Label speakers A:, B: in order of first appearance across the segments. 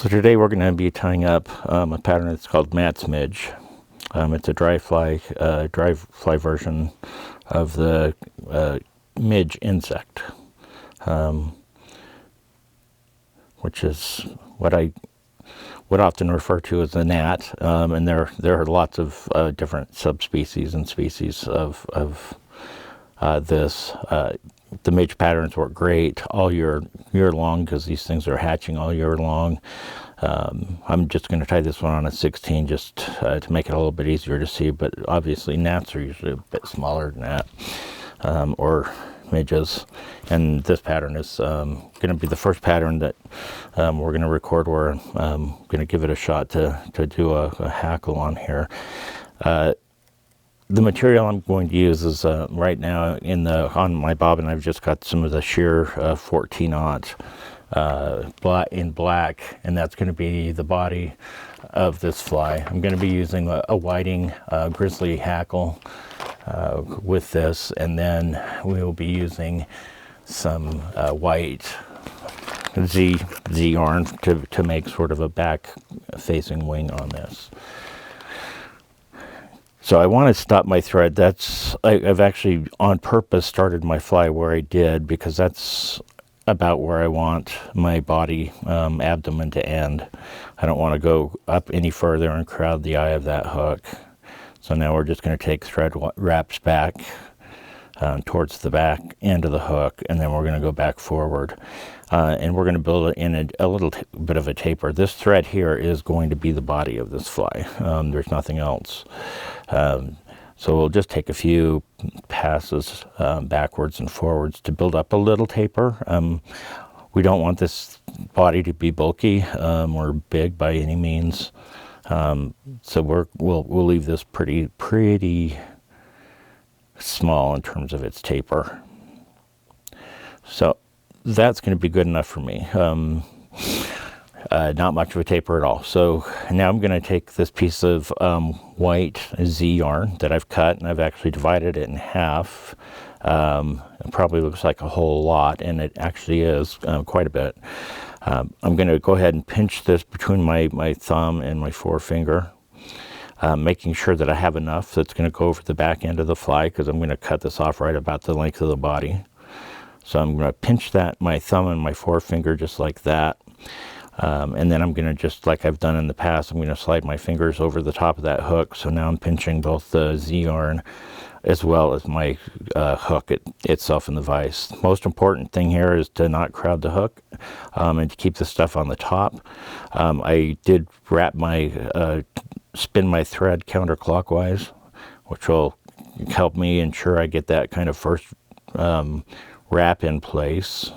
A: So today we're going to be tying up a pattern that's called Gnat's Midge. It's a dry fly version of the midge insect, which is what I would often refer to as the gnat. And there are lots of different subspecies and species of this. The midge patterns work great all year long because these things are hatching all year long. I'm just going to tie this one on a 16 just to make it a little bit easier to see, but obviously gnats are usually a bit smaller than that, or midges. And this pattern is going to be the first pattern that we're going to record where I'm going to give it a shot to do a hackle on here. The material I'm going to use is right now on my bobbin. I've just got some of the sheer 14-aught in black, and that's going to be the body of this fly. I'm going to be using a whiting grizzly hackle with this, and then we will be using some white Z yarn to make sort of a back facing wing on this. So I want to stop my thread. I've actually on purpose started my fly where I did, because that's about where I want my body abdomen to end. I don't want to go up any further and crowd the eye of that hook. So now we're just going to take thread wraps back towards the back end of the hook, and then we're going to go back forward. And we're going to build it in a little bit of a taper. This thread here is going to be the body of this fly. There's nothing else. So we'll just take a few passes backwards and forwards to build up a little taper. We don't want this body to be bulky or big by any means. So we'll leave this pretty small in terms of its taper. So that's going to be good enough for me. Not much of a taper at all. So now I'm going to take this piece of white Z yarn that I've cut, and I've actually divided it in half. It probably looks like a whole lot, and it actually is quite a bit. I'm going to go ahead and pinch this between my thumb and my forefinger, making sure that I have enough that's going to go over the back end of the fly, because I'm going to cut this off right about the length of the body. So I'm going to pinch my thumb and my forefinger just like that. And then I'm going to, just like I've done in the past, I'm going to slide my fingers over the top of that hook. So now I'm pinching both the Z yarn as well as my hook itself in the vise. Most important thing here is to not crowd the hook and to keep the stuff on the top. I did spin my thread counterclockwise, which will help me ensure I get that kind of first wrap in place,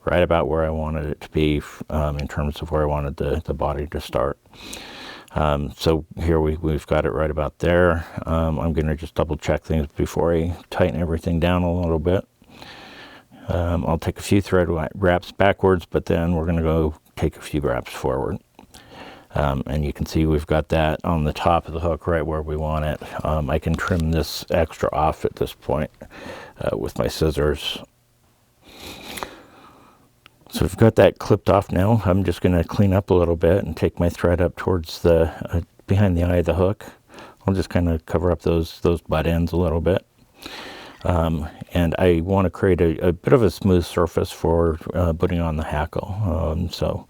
A: right about where I wanted it to be in terms of where I wanted the body to start. So here we've got it right about there. I'm going to just double check things before I tighten everything down a little bit. I'll take a few thread wraps backwards, but then we're going to go take a few wraps forward. And you can see we've got that on the top of the hook right where we want it. I can trim this extra off at this point with my scissors. So we've got that clipped off now. I'm just going to clean up a little bit and take my thread up towards the behind the eye of the hook. I'll just kind of cover up those butt ends a little bit. And I want to create a bit of a smooth surface for putting on the hackle. So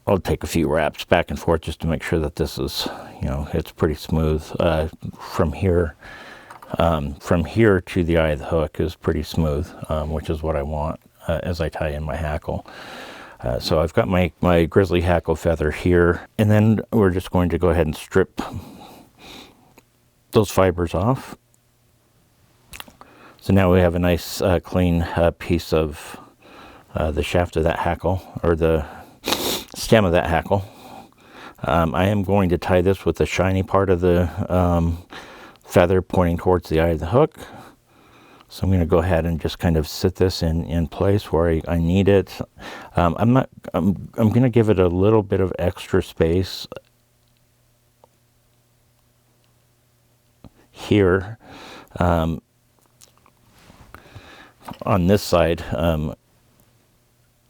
A: I'll take a few wraps back and forth just to make sure that this is, it's pretty smooth. From here to the eye of the hook is pretty smooth, which is what I want as I tie in my hackle. So I've got my grizzly hackle feather here, and then we're just going to go ahead and strip those fibers off. So now we have a nice clean piece of the shaft of that hackle, or the stem of that hackle. I am going to tie this with the shiny part of the feather pointing towards the eye of the hook. So I'm going to go ahead and just kind of sit this in place where I need it. I'm going to give it a little bit of extra space here on this side.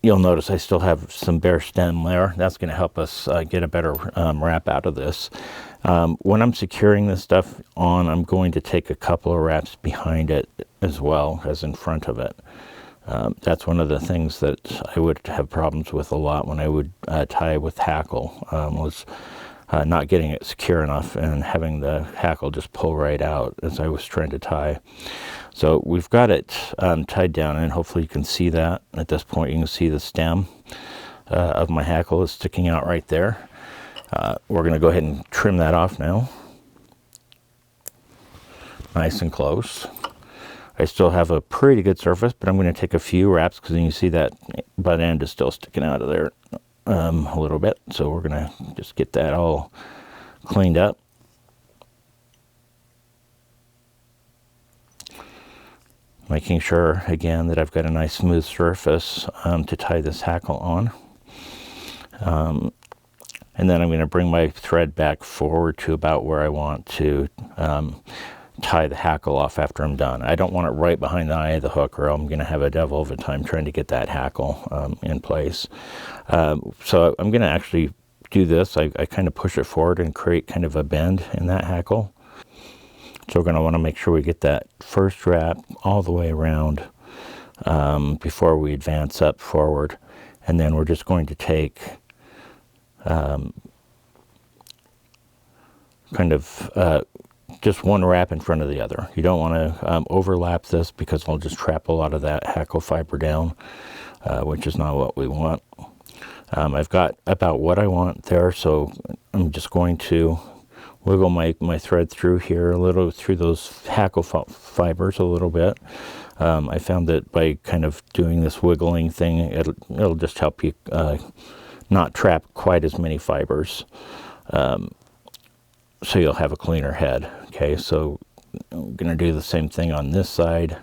A: you'll notice I still have some bare stem there. That's going to help us get a better wrap out of this. When I'm securing this stuff on, I'm going to take a couple of wraps behind it as well as in front of it. That's one of the things that I would have problems with a lot when I would tie with hackle, was not getting it secure enough and having the hackle just pull right out as I was trying to tie. So we've got it tied down, and hopefully you can see that. At this point you can see the stem of my hackle is sticking out right there. We're going to go ahead and trim that off now. Nice and close. I still have a pretty good surface, but I'm going to take a few wraps because you can see that butt end is still sticking out of there a little bit. So we're going to just get that all cleaned up. Making sure, again, that I've got a nice smooth surface to tie this hackle on. And then I'm going to bring my thread back forward to about where I want to tie the hackle off after I'm done. I don't want it right behind the eye of the hook, or I'm going to have a devil of a time trying to get that hackle in place. So I'm going to actually do this. I kind of push it forward and create kind of a bend in that hackle. So we're going to want to make sure we get that first wrap all the way around before we advance up forward. And then we're just going to take kind of just one wrap in front of the other. You don't want to overlap this because it'll just trap a lot of that hackle fiber down, which is not what we want. I've got about what I want there, so I'm just going to wiggle my thread through here a little, through those hackle fibers a little bit. I found that by kind of doing this wiggling thing, it'll just help you not trap quite as many fibers, so you'll have a cleaner head. Okay, so I'm going to do the same thing on this side.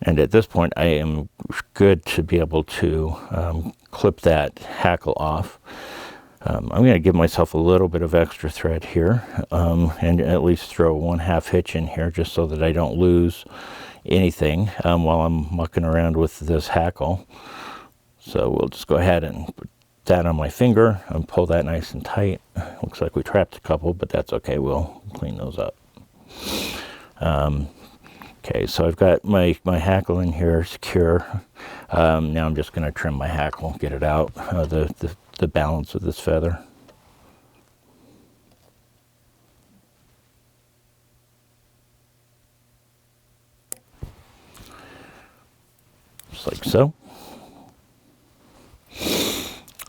A: And at this point, I am good to be able to clip that hackle off. I'm going to give myself a little bit of extra thread here, and at least throw 1/2 hitch in here just so that I don't lose anything while I'm mucking around with this hackle. So we'll just go ahead and put that on my finger and pull that nice and tight. Looks like we trapped a couple, but that's okay. We'll clean those up. Okay, so I've got my hackle in here secure. Now I'm just going to trim my hackle, get it out, the balance of this feather. Just like so.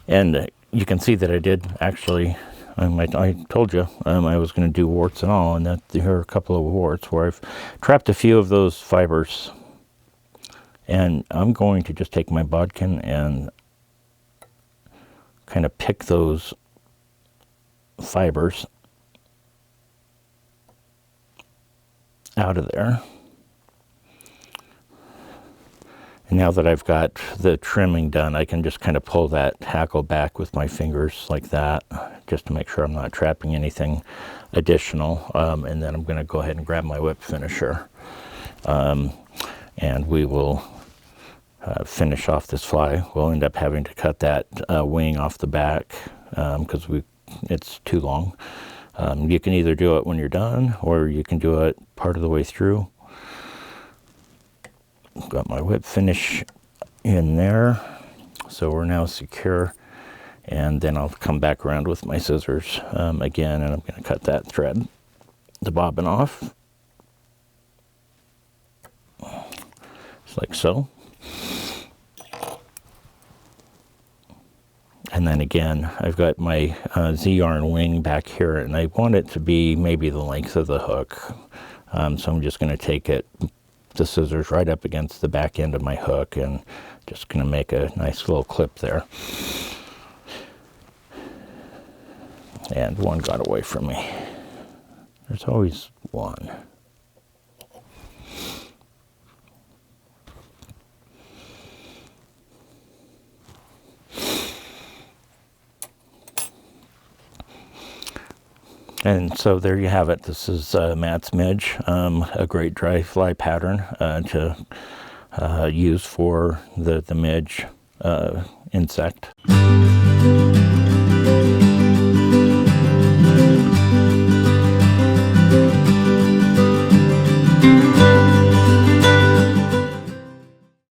A: And you can see that I did actually, I told you I was going to do warts and all, and that here are a couple of warts where I've trapped a few of those fibers. And I'm going to just take my bodkin and kind of pick those fibers out of there. And now that I've got the trimming done, I can just kind of pull that hackle back with my fingers like that, just to make sure I'm not trapping anything additional. And then I'm going to go ahead and grab my whip finisher. And we will finish off this fly. We'll end up having to cut that wing off the back because it's too long. You can either do it when you're done, or you can do it part of the way through. Got my whip finish in there, so we're now secure. And then I'll come back around with my scissors again, and I'm going to cut that thread, the bobbin, off, just like so. And then again, I've got my Z-yarn wing back here, and I want it to be maybe the length of the hook. So I'm just going to take the scissors right up against the back end of my hook, and just going to make a nice little clip there. And one got away from me. There's always one. And so there you have it. This is Matt's Midge, a great dry fly pattern to use for the midge insect.